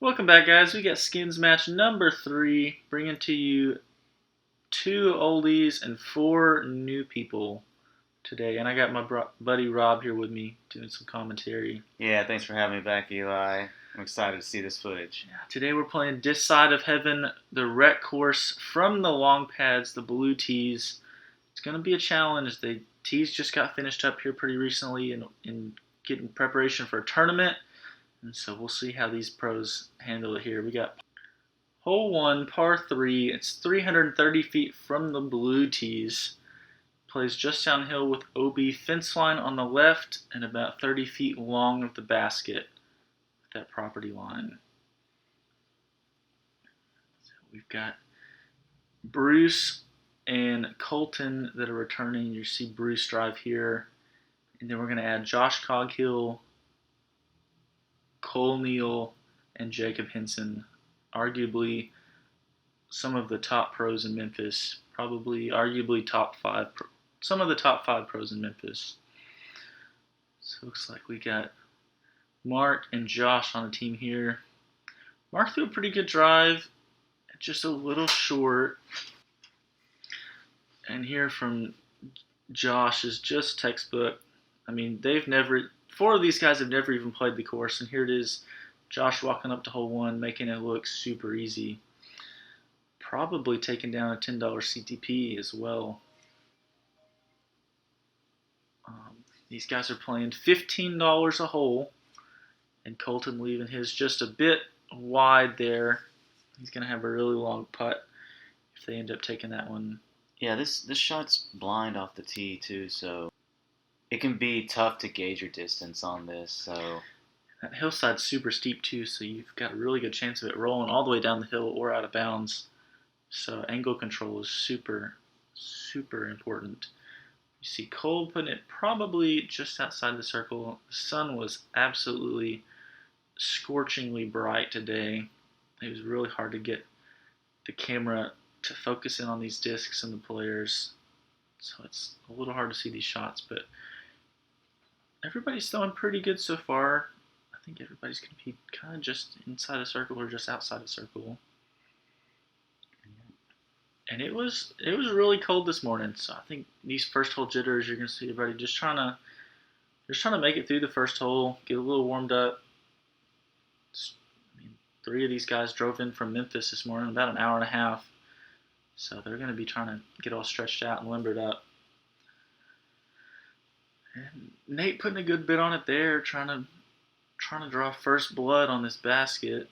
Welcome back, guys. We got skins match number 3, bringing to you 2 oldies and 4 new people today. And I got my buddy Rob here with me doing some commentary. Yeah, thanks for having me back, Eli. I'm excited to see this footage. Yeah, today we're playing This Side of Heaven, the rec course from the long pads, the blue tees. It's going to be a challenge. The tees just got finished up here pretty recently in getting preparation for a tournament. And so we'll see how these pros handle it here. We got hole 1, par 3. It's 330 feet from the blue tees. Plays just downhill with OB fence line on the left and about 30 feet long of the basket, that property line. So we've got Bruce and Coleton that are returning. You see Bruce drive here. And then we're going to add Josh Coghill, Neal, and Jacob Henson, arguably some of the top pros in Memphis, arguably top 5, some of the top 5 pros in Memphis. So it looks like we got Mark and Josh on the team here. Mark threw a pretty good drive, just a little short. And here from Josh is just textbook. I mean, 4 of these guys have never even played the course, and here it is, Josh walking up to hole 1, making it look super easy. Probably taking down a $10 CTP as well. These guys are playing $15 a hole, and Coleton leaving his just a bit wide there. He's going to have a really long putt if they end up taking that one. Yeah, this shot's blind off the tee too, so it can be tough to gauge your distance on this. So that hillside's super steep too, so you've got a really good chance of it rolling all the way down the hill or out of bounds. So angle control is super, super important. You see Cole putting it probably just outside the circle. The sun was absolutely scorchingly bright today. It was really hard to get the camera to focus in on these discs and the players. So it's a little hard to see these shots, but everybody's throwing pretty good so far. I think everybody's going to be kind of just inside a circle or just outside a circle. And it was really cold this morning, so I think these first hole jitters, you're going to see everybody just trying to make it through the first hole, get a little warmed up. 3 of these guys drove in from Memphis this morning, about an hour and a half, so they're going to be trying to get all stretched out and limbered up. And Nate putting a good bit on it there, trying to draw first blood on this basket.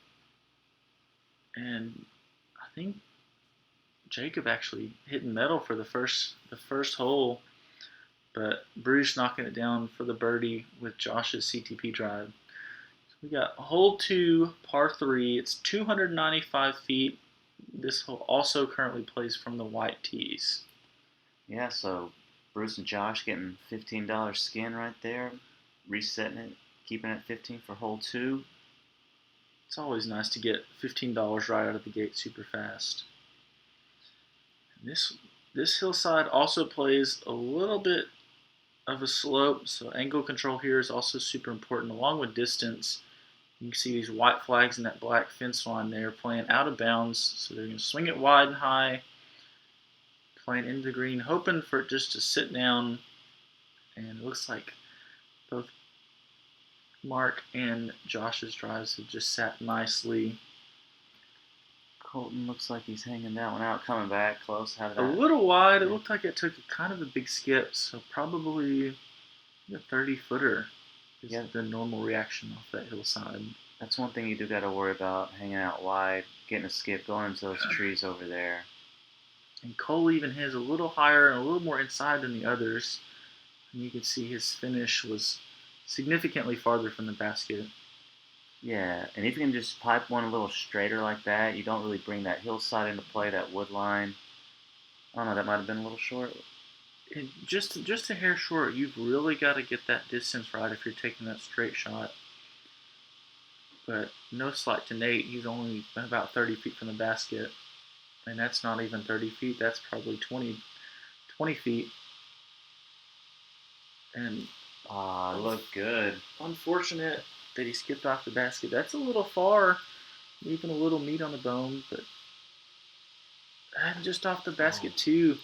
And I think Jacob actually hitting metal for the first hole, but Bruce knocking it down for the birdie with Josh's CTP drive. So we got hole 2, par 3. It's 295 feet. This hole also currently plays from the white tees. Yeah, so Bruce and Josh getting $15 skin right there, resetting it, keeping it at 15 for hole 2. It's always nice to get $15 right out of the gate super fast. And this hillside also plays a little bit of a slope, so angle control here is also super important, along with distance. You can see these white flags and that black fence line there playing out of bounds, so they're going to swing it wide and high, playing into the green, hoping for it just to sit down. And it looks like both Mark and Josh's drives have just sat nicely. Coleton looks like he's hanging that one out, coming back close. How did a little wide. It looked like it took kind of a big skip, so probably a 30-footer is the normal reaction off that hillside. That's one thing you do got to worry about, hanging out wide, getting a skip, going into those trees over there. And Cole even his a little higher and a little more inside than the others. And you can see his finish was significantly farther from the basket. Yeah, and if you can just pipe one a little straighter like that, you don't really bring that hillside into play, that wood line. I don't know, that might have been a little short. And just a hair short. You've really got to get that distance right if you're taking that straight shot. But no slight to Nate. He's only about 30 feet from the basket. And that's not even 30 feet. That's probably 20 feet. And looked good. Unfortunate that he skipped off the basket. That's a little far. leaving a little meat on the bone, but just off the basket Oh, too.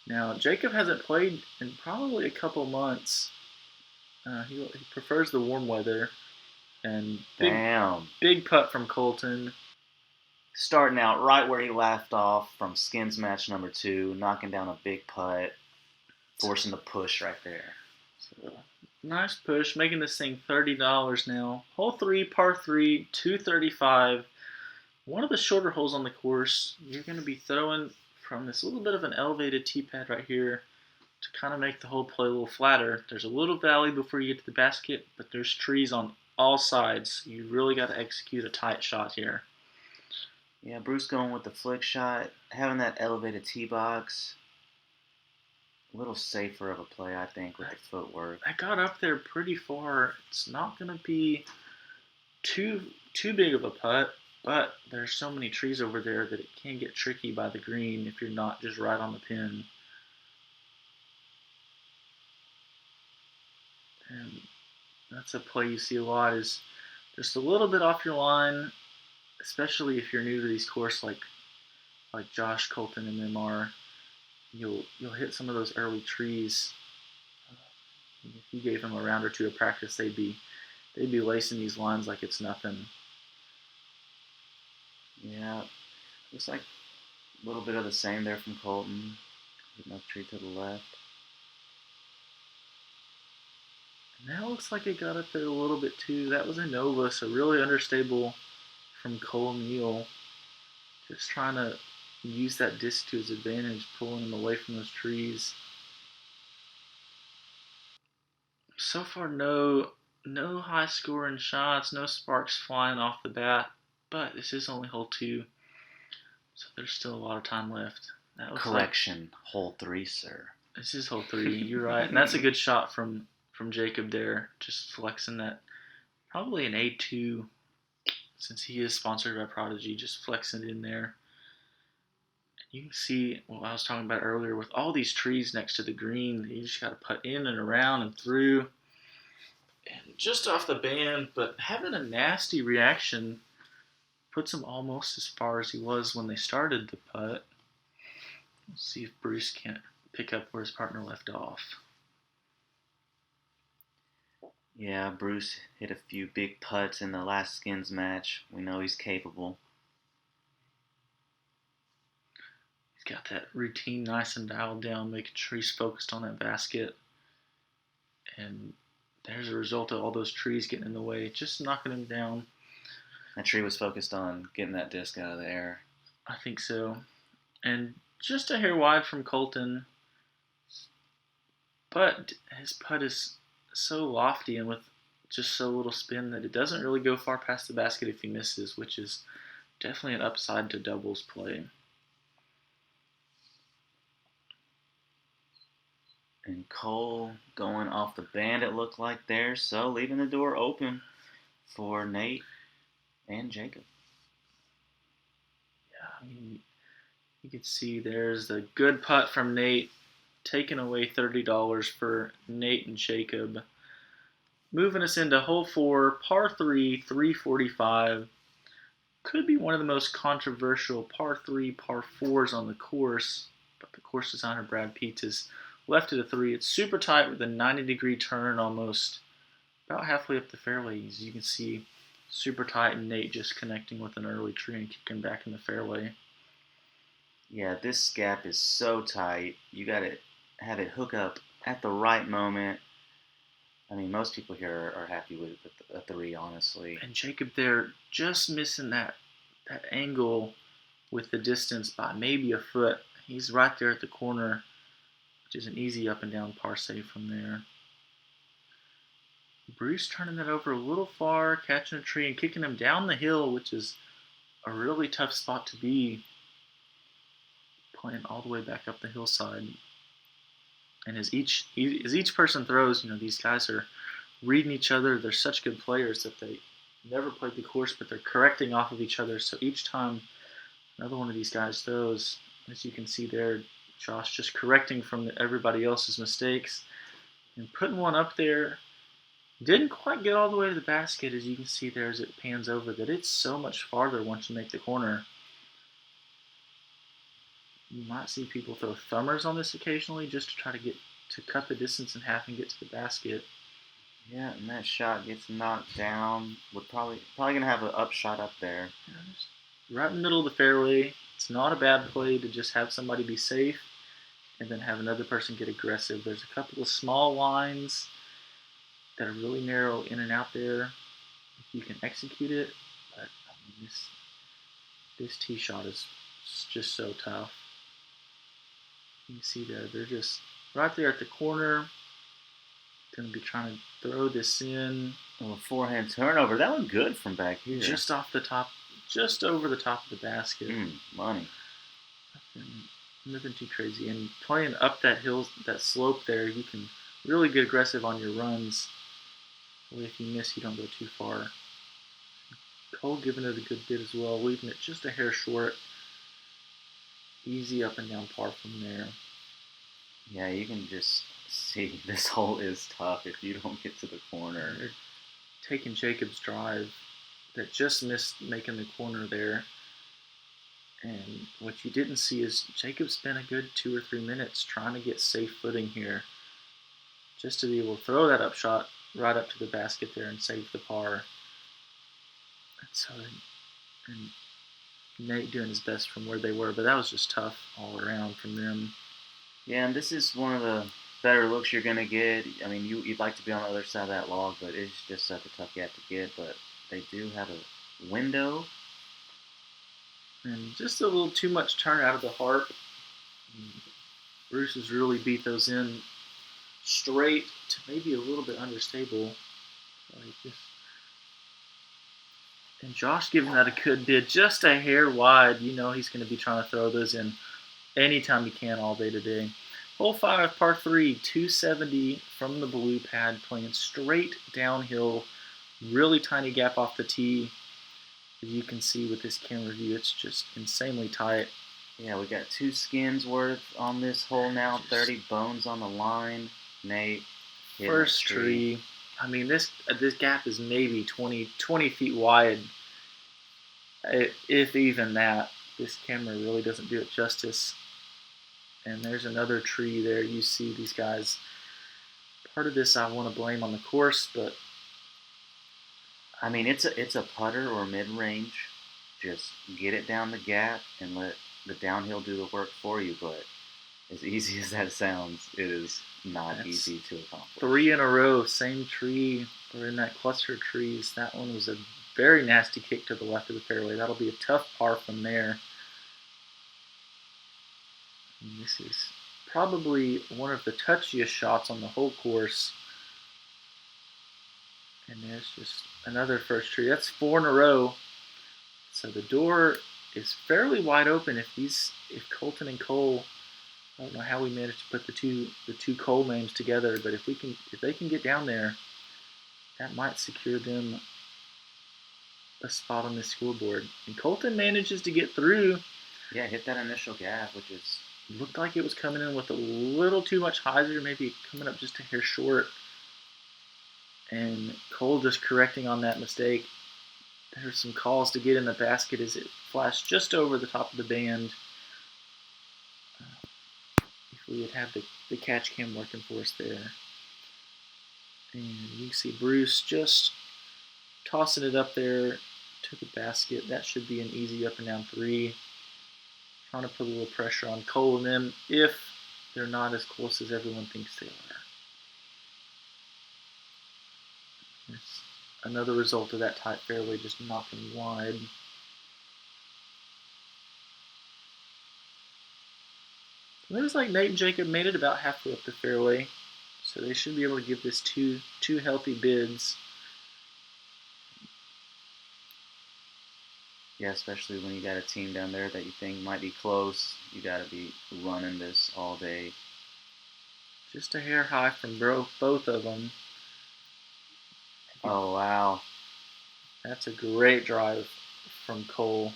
Now Jacob hasn't played in probably a couple months. He prefers the warm weather, and damn. big putt from Coleton. Starting out right where he left off from skins match number 2, knocking down a big putt, forcing the push right there. So, nice push, making this thing $30 now. Hole 3, par 3, 235. One of the shorter holes on the course. You're going to be throwing from this little bit of an elevated tee pad right here to kind of make the hole play a little flatter. There's a little valley before you get to the basket, but there's trees on all sides. You really got to execute a tight shot here. Yeah, Bruce going with the flick shot, having that elevated tee box. A little safer of a play, I think, with the footwork. I got up there pretty far. It's not going to be too big of a putt, but there's so many trees over there that it can get tricky by the green if you're not just right on the pin. And that's a play you see a lot, is just a little bit off your line, especially if you're new to these courses like Josh, Coleton, and them are. You'll hit some of those early trees. If you gave them a round or two of practice, they'd be lacing these lines like it's nothing. Yeah, looks like a little bit of the same there from Coleton. Enough tree to the left. And that looks like it got up there a little bit too. That was a Nova, so really understable from Neal. Just trying to use that disc to his advantage, pulling him away from those trees. So far, no high scoring shots, no sparks flying off the bat, but this is only hole 2, so there's still a lot of time left. Correction, hole 3, sir. This is hole 3. You're right, and that's a good shot from Jacob there, just flexing that. Probably an A2, since he is sponsored by Prodigy, just flexing it in there. You can see what I was talking about earlier with all these trees next to the green. You just got to putt in and around and through. And just off the band, but having a nasty reaction puts him almost as far as he was when they started the putt. Let's see if Bruce can't pick up where his partner left off. Yeah, Bruce hit a few big putts in the last skins match. We know he's capable. Got that routine nice and dialed down, making sure he's focused on that basket. And there's a result of all those trees getting in the way, just knocking him down. That tree was focused on getting that disc out of the air. I think so. And just a hair wide from Coleton. But his putt is so lofty and with just so little spin that it doesn't really go far past the basket if he misses, which is definitely an upside to doubles play. And Cole going off the band, it looked like there, so leaving the door open for Nate and Jacob. Yeah, I mean, you can see there's the good putt from Nate, taking away $30 for Nate and Jacob. Moving us into hole 4, par 3, 345. Could be one of the most controversial par 3, par 4s on the course, but the course designer Brad Peets has left it a 3. It's super tight with a 90-degree turn almost about halfway up the fairway. As you can see, super tight, and Nate just connecting with an early tree and kicking back in the fairway. Yeah, this gap is so tight. You got to have it hook up at the right moment. I mean, most people here are happy with a 3, honestly. And Jacob there just missing that angle with the distance by maybe a foot. He's right there at the corner, which is an easy up and down par save from there. Bruce turning that over a little far, catching a tree and kicking him down the hill, which is a really tough spot to be, playing all the way back up the hillside. And as each person throws, these guys are reading each other. They're such good players that they never played the course, but they're correcting off of each other. So each time another one of these guys throws, as you can see there, Josh just correcting from everybody else's mistakes and putting one up there Didn't quite get all the way to the basket, as you can see there as it pans over, that it's so much farther once you make the corner. You might see people throw thumbers on this occasionally just to try to cut the distance in half and get to the basket. Yeah, and that shot gets knocked down. Would probably gonna have an up shot up there. Yeah, just right in the middle of the fairway. It's not a bad play to just have somebody be safe and then have another person get aggressive. There's a couple of small lines that are really narrow in and out there if you can execute it. But I mean, this tee shot is just so tough. You can see there, they're just right there at the corner. Going to be trying to throw this in. A forehand turnover. That looked good from back here. Just off the top, just over the top of the basket. Money. Nothing too crazy. And playing up that hill, that slope there, you can really get aggressive on your runs. Well, if you miss, you don't go too far. Cole giving it a good bit as well, leaving it just a hair short. Easy up and down par from there. Yeah, you can just see this hole is tough if you don't get to the corner. They're taking Jacob's drive that just missed making the corner there. And what you didn't see is Jacob spent a good 2 or 3 minutes trying to get safe footing here, just to be able to throw that up shot right up to the basket there and save the par. And Nate doing his best from where they were, but that was just tough all around from them. Yeah, and this is one of the better looks you're going to get. I mean, you'd like to be on the other side of that log, but it's just such a tough gap to get. But they do have a window. And just a little too much turn out of the harp. Bruce has really beat those in straight to maybe a little bit understable. And Josh giving that a good bid, just a hair wide. You know he's going to be trying to throw those in anytime he can all day today. Hole 5, par 3, 270 from the blue pad, playing straight downhill. Really tiny gap off the tee. As you can see with this camera view, it's just insanely tight. Yeah, we got 2 skins worth on this hole now, 30 bones on the line. Nate, first tree. I mean, this gap is maybe 20 feet wide, if even that. This camera really doesn't do it justice. And there's another tree there. You see these guys. Part of this I want to blame on the course, but I mean, it's a putter or mid-range. Just get it down the gap and let the downhill do the work for you. But as easy as that sounds, it is not easy to accomplish. 3 in a row, same tree. We're in that cluster of trees. That one was a very nasty kick to the left of the fairway. That'll be a tough par from there. And this is probably one of the touchiest shots on the whole course. And there's just another first tree. That's 4 in a row. So the door is fairly wide open if Coleton and Cole, I don't know how we managed to put the two Cole names together, but if they can get down there, that might secure them a spot on this scoreboard. And Coleton manages to get through. Yeah, hit that initial gap, which is looked like it was coming in with a little too much hyzer, maybe coming up just a hair short. And Cole just correcting on that mistake. There's some calls to get in the basket as it flashed just over the top of the band. If we would have the catch cam working for us there. And you can see Bruce just tossing it up there to the basket. That should be an easy up and down 3. Trying to put a little pressure on Cole and them if they're not as close as everyone thinks they are. It's another result of that tight fairway just knocking wide. It looks like Nate and Jacob made it about halfway up the fairway, so they should be able to give this two healthy bids. Yeah, especially when you got a team down there that you think might be close. You got to be running this all day. Just a hair high from both of them. Oh, wow. That's a great drive from Cole.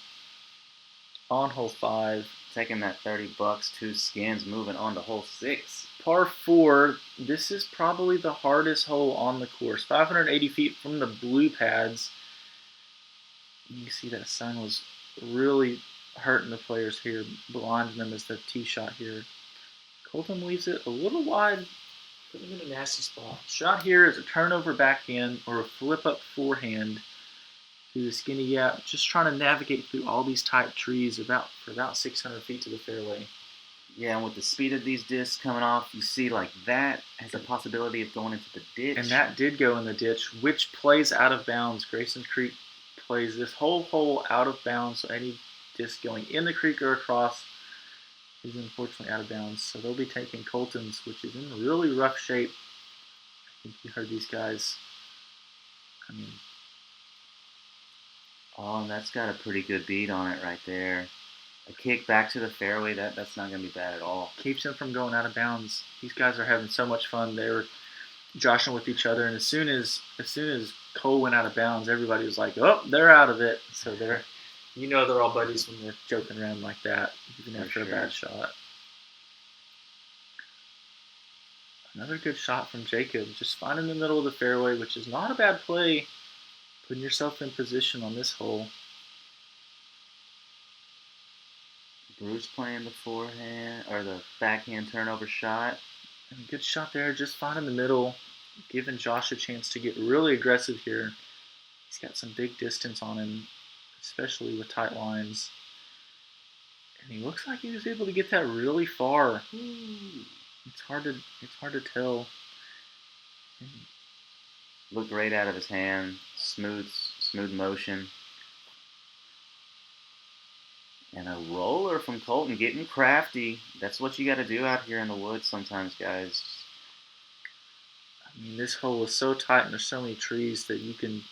on hole 5. Taking that $30, 2 skins, moving on to hole 6. Par 4. This is probably the hardest hole on the course. 580 feet from the blue pads. You can see that sun was really hurting the players here, blinding them as the tee shot here. Coleton leaves it a little wide, put him in a nasty spot. Shot here is a turnover backhand or a flip up forehand through the skinny gap, just trying to navigate through all these tight trees for about 600 feet to the fairway. Yeah, and with the speed of these discs coming off, you see like that has a possibility of going into the ditch. And that did go in the ditch, which plays out of bounds. Grayson Creek plays this whole hole out of bounds, so any disc going in the creek or across is unfortunately out of bounds. So they'll be taking Coleton's, which is in really rough shape. I think you heard these guys. I mean, oh, and that's got a pretty good beat on it right there. A kick back to the fairway, that's not going to be bad at all. Keeps them from going out of bounds. These guys are having so much fun. They were joshing with each other, and as soon as Cole went out of bounds, everybody was like, "Oh, they're out of it." So they're all buddies when they're joking around like that, even after a bad shot. Another good shot from Jacob, just finding the middle of the fairway, which is not a bad play. Putting yourself in position on this hole. Bruce playing the forehand or the backhand turnover shot. And a good shot there, just finding the middle, giving Josh a chance to get really aggressive here. He's got some big distance on him, especially with tight lines. And he looks like he was able to get that really far. It's hard to tell. Looked right out of his hand. Smooth motion. And a roller from Coleton, getting crafty. That's what you got to do out here in the woods sometimes, guys. I mean, this hole is so tight and there's so many trees that you can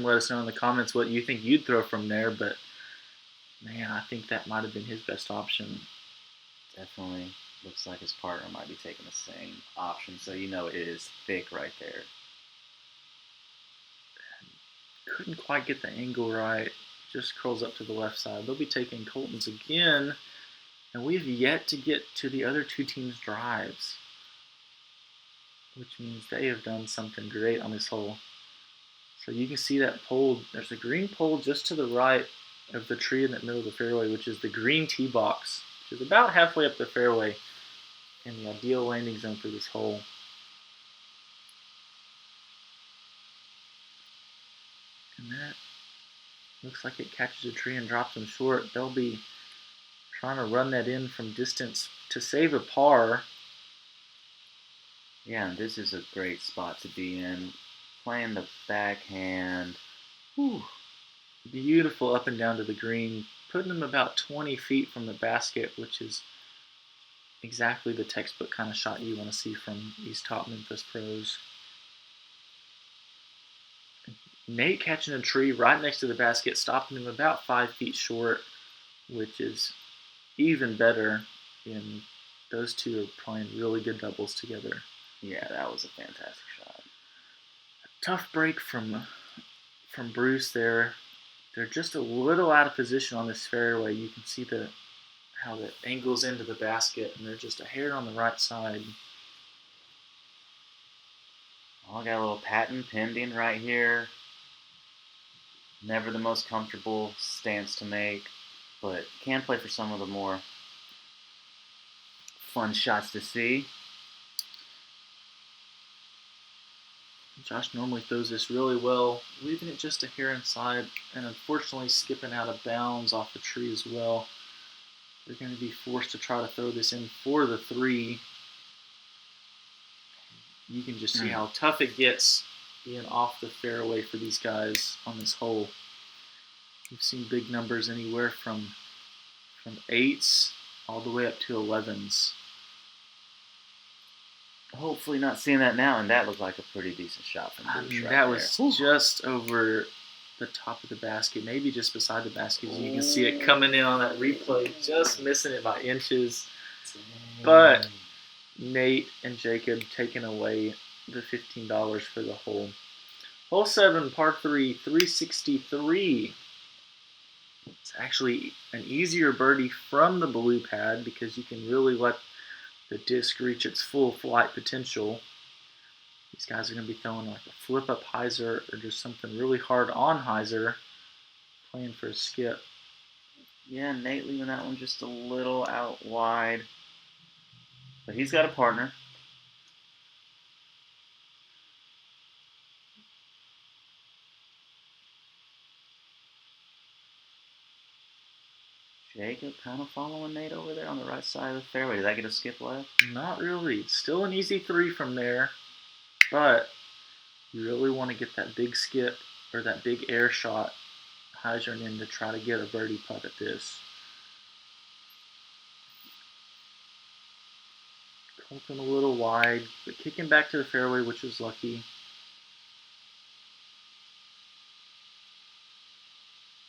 let us know in the comments what you think you'd throw from there, but man, I think that might have been his best option. Definitely looks like his partner might be taking the same option, so you know it is thick right there. Couldn't quite get the angle right. Just curls up to the left side. They'll be taking Coleton's again, and we've yet to get to the other two teams' drives, which means they have done something great on this hole. So you can see that pole. There's a green pole just to the right of the tree in the middle of the fairway, which is the green tee box, which is about halfway up the fairway in the ideal landing zone for this hole. And that looks like it catches a tree and drops them short. They'll be trying to run that in from distance to save a par. Yeah, and this is a great spot to be in. Playing the backhand. Whew. Beautiful up and down to the green. Putting them about 20 feet from the basket, which is exactly the textbook kind of shot you want to see from these top Memphis pros. Nate catching a tree right next to the basket, stopping him about 5 feet short, which is even better. And those two are playing really good doubles together. Yeah, that was a fantastic shot. Tough break from Bruce there. They're just a little out of position on this fairway. You can see how it angles into the basket, and they're just a hair on the right side. Oh, I got a little patent pending right here. Never the most comfortable stance to make, but can play for some of the more fun shots to see. Josh normally throws this really well, leaving it just a hair inside, and unfortunately skipping out of bounds off the tree as well. They're going to be forced to try to throw this in for the 3. You can just see how tough it gets being off the fairway for these guys on this hole. We've seen big numbers anywhere from 8s all the way up to 11s. Hopefully not seeing that now, and that looked like a pretty decent shot from Bruce right that was just over the top of the basket, maybe just beside the basket. You can see it coming in on that replay, just missing it by inches. Dang. But Nate and Jacob taking away the $15 for the hole. Hole 7, par 3, 363. It's actually an easier birdie from the blue pad because you can really let the disc reach its full flight potential. These guys are going to be throwing like a flip up hyzer or just something really hard on hyzer, playing for a skip. Yeah, Nate leaving that one just a little out wide. But he's got a partner. Jacob kind of following Nate over there on the right side of the fairway. Did that get a skip left? Not really. Still an easy 3 from there, but you really want to get that big skip or that big air shot hyzering in to try to get a birdie putt at this. Coleton a little wide, but kicking back to the fairway, which was lucky.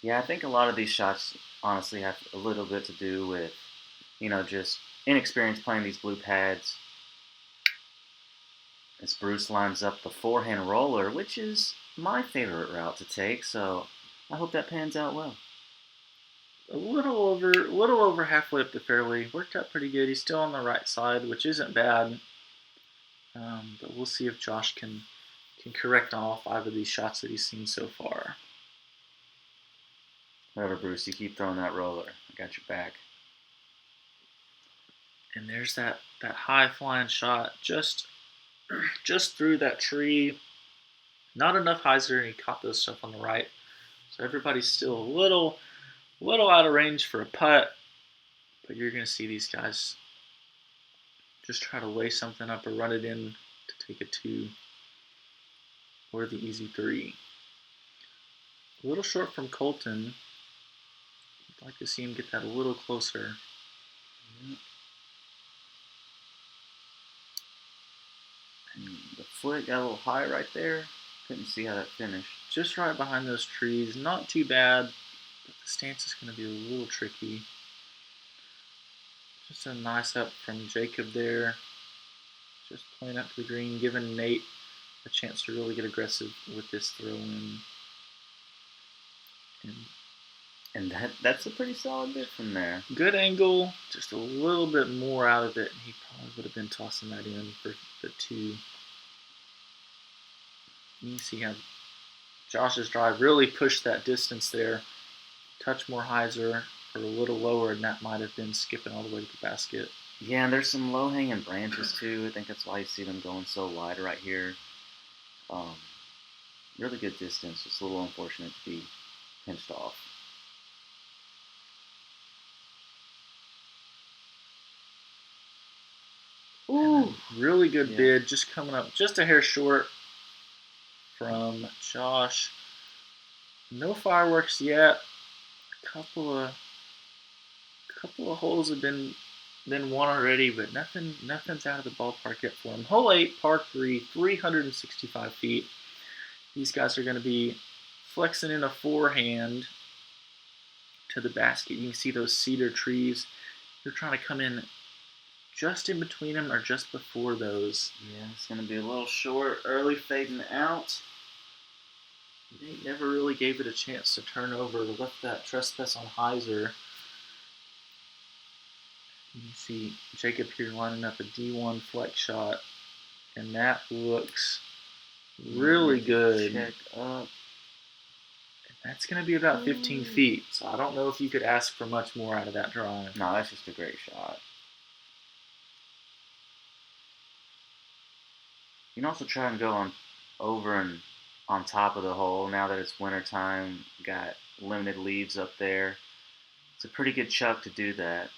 Yeah, I think a lot of these shots honestly have a little bit to do with, just inexperience playing these blue pads. As Bruce lines up the forehand roller, which is my favorite route to take, so I hope that pans out well. A little over halfway up the fairway. Worked out pretty good. He's still on the right side, which isn't bad. But we'll see if Josh can correct on all 5 of these shots that he's seen so far. Whatever, Bruce, you keep throwing that roller. I got your back. And there's that high flying shot just through that tree. Not enough hyzer, and he caught those stuff on the right. So everybody's still a little out of range for a putt. But you're going to see these guys just try to lay something up or run it in to take a 2 or the easy 3. A little short from Coleton. I'd like to see him get that a little closer. The foot got a little high right there. Couldn't see how that finished. Just right behind those trees. Not too bad, but the stance is going to be a little tricky. Just a nice up from Jacob there. Just playing up to the green, giving Nate a chance to really get aggressive with this throw in. And that's a pretty solid bit from there. Good angle, just a little bit more out of it, and he probably would have been tossing that in for the 2. You can see how Josh's drive really pushed that distance there. Touch more hyzer or a little lower, and that might have been skipping all the way to the basket. Yeah, and there's some low-hanging branches too. I think that's why you see them going so wide right here. Really good distance. Just a little unfortunate to be pinched off. Ooh, really good bid. Just coming up just a hair short from Josh. No fireworks yet. A couple of holes have been won already, but nothing's out of the ballpark yet for him. Hole 8, par 3, 365 feet. These guys are going to be flexing in a forehand to the basket. You can see those cedar trees. They're trying to come in just in between them or just before those. Yeah, it's going to be a little short, early fading out. They never really gave it a chance to turn over, to left that trespass on hyzer. You can see Jacob here lining up a D1 flex shot, and that looks really good. Check up. And that's going to be about 15 feet, so I don't know if you could ask for much more out of that drive. No, that's just a great shot. You can also try and go over and on top of the hole now that it's winter time. Got limited leaves up there. It's a pretty good chuck to do that.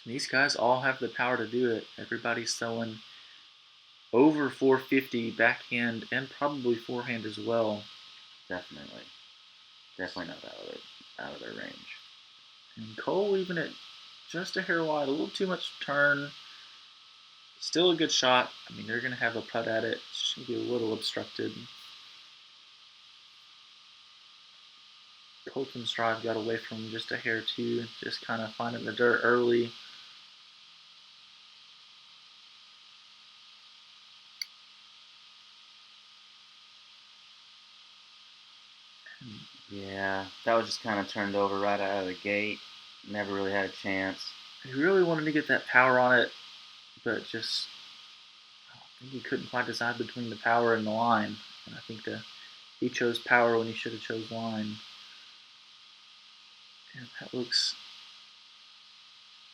These guys all have the power to do it. Everybody's throwing over 450 backhand and probably forehand as well. Definitely not out of their range. And Cole leaving it just a hair wide, a little too much turn. Still a good shot. I mean, they're going to have a putt at it. It's going to be a little obstructed. Coleton's drive got away from him just a hair too. Just kind of finding the dirt early. Yeah, Yeah, that was just kind of turned over right out of the gate. Never really had a chance. He really wanted to get that power on it, but just I think he couldn't quite decide between the power and the line. And I think he chose power when he should have chose line. And that looks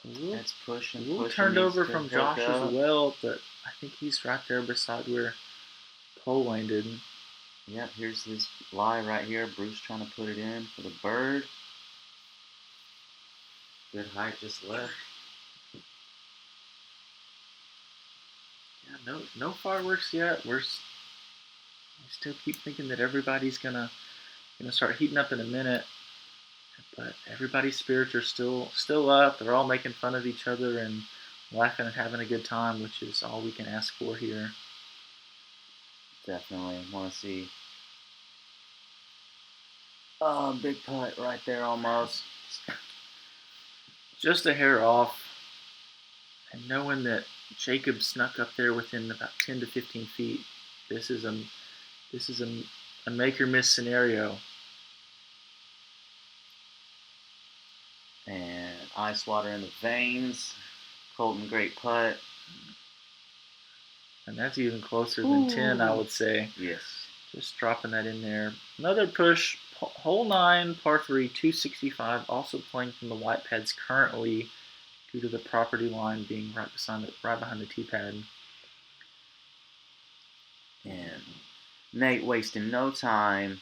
That's pushing. a little turned over from Josh as well, but I think he's right there beside where Cole landed. Yep, here's his lie right here. Bruce trying to put it in for the bird. Good height just left. Yeah, no fireworks yet. We still keep thinking that everybody's gonna start heating up in a minute, but everybody's spirits are still up. They're all making fun of each other and laughing and having a good time, which is all we can ask for here. Definitely want to see. Oh, big putt right there almost. Just a hair off, and knowing that Jacob snuck up there within about 10 to 15 feet, this is a make or miss scenario. And ice water in the veins. Coleton, great putt. And that's even closer than 10, I would say. Yes. Just dropping that in there. Another push, hole 9, par 3, 265. Also playing from the white pads currently due to the property line being right behind the tee pad. And Nate wasting no time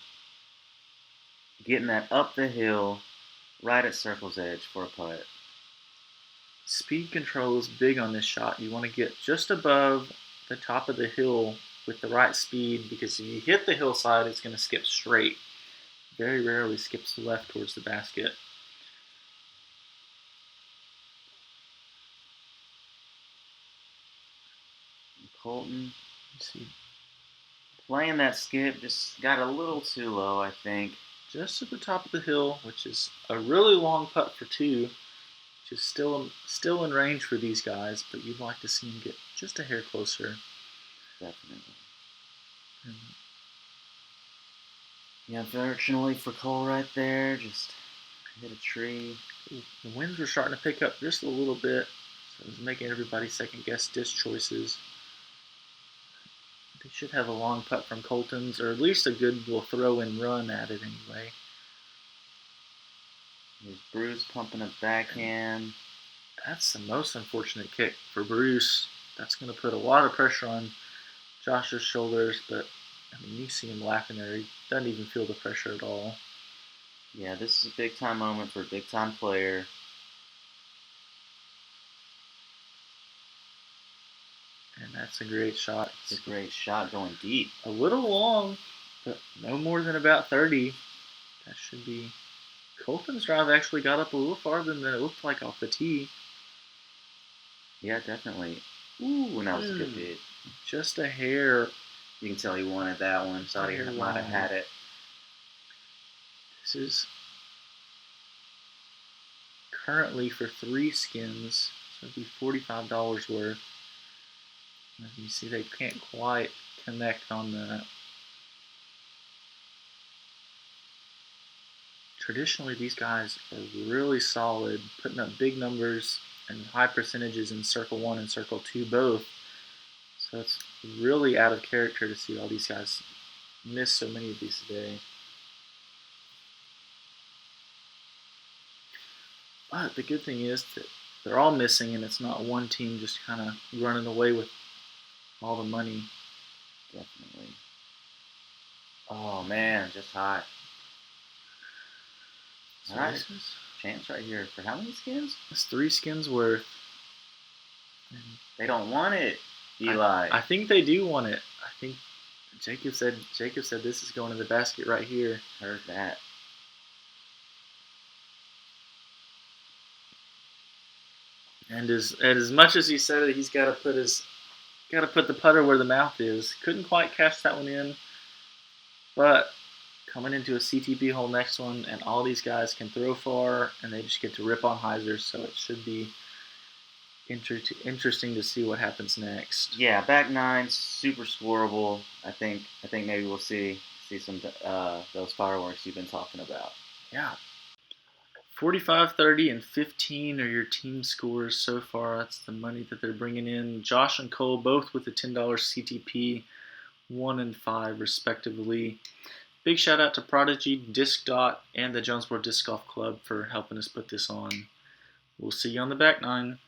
getting that up the hill right at circle's edge for a putt. Speed control is big on this shot. You want to get just above the top of the hill with the right speed, because if you hit the hillside, it's going to skip straight. Very rarely skips left towards the basket. Coleton, playing that skip, just got a little too low, I think. Just at the top of the hill, which is a really long putt for 2, which is still in range for these guys, but you'd like to see him get just a hair closer. Definitely. Yeah, unfortunately for Cole right there, just hit a tree. The winds were starting to pick up just a little bit, so it was making everybody second guess disc choices. They should have a long putt from Coleton's, or at least a good little throw and run at it anyway. Here's Bruce pumping a backhand. That's the most unfortunate kick for Bruce. That's going to put a lot of pressure on Josh's shoulders, but I mean, you see him laughing there. He doesn't even feel the pressure at all. Yeah, this is a big time moment for a big time player. And that's a great shot. It's a great shot going deep. A little long, but no more than about 30. That should be... Coleton's drive actually got up a little farther than it looked like off the tee. Yeah, definitely. Ooh, and that was a good bid. Just a hair. You can tell he wanted that one. Thought he might have had it. This is currently for 3 skins, so it'd be $45 worth. And you see they can't quite connect on that. Traditionally, these guys are really solid, putting up big numbers and high percentages in Circle 1 and Circle 2 both. So it's really out of character to see all these guys miss so many of these today. But the good thing is that they're all missing, and it's not one team just kind of running away with all the money. Definitely. Oh, man, just hot. So all right, chance right here. For how many skins? It's 3 skins worth. And they don't want it, Eli. I think they do want it. I think Jacob said this is going in the basket right here. Heard that. And as much as he said it, he's got to put the putter where the mouth is. Couldn't quite catch that one in, but coming into a CTB hole next one, and all these guys can throw far, and they just get to rip on hyzers, so it should be interesting to see what happens next. Yeah, back 9, super scoreable. I think maybe we'll see some those fireworks you've been talking about. Yeah. 45, 30, and 15 are your team scores so far. That's the money that they're bringing in. Josh and Cole both with a $10 CTP, 1 and 5 respectively. Big shout out to Prodigy, Disc Dot, and the Jonesboro Disc Golf Club for helping us put this on. We'll see you on the back nine.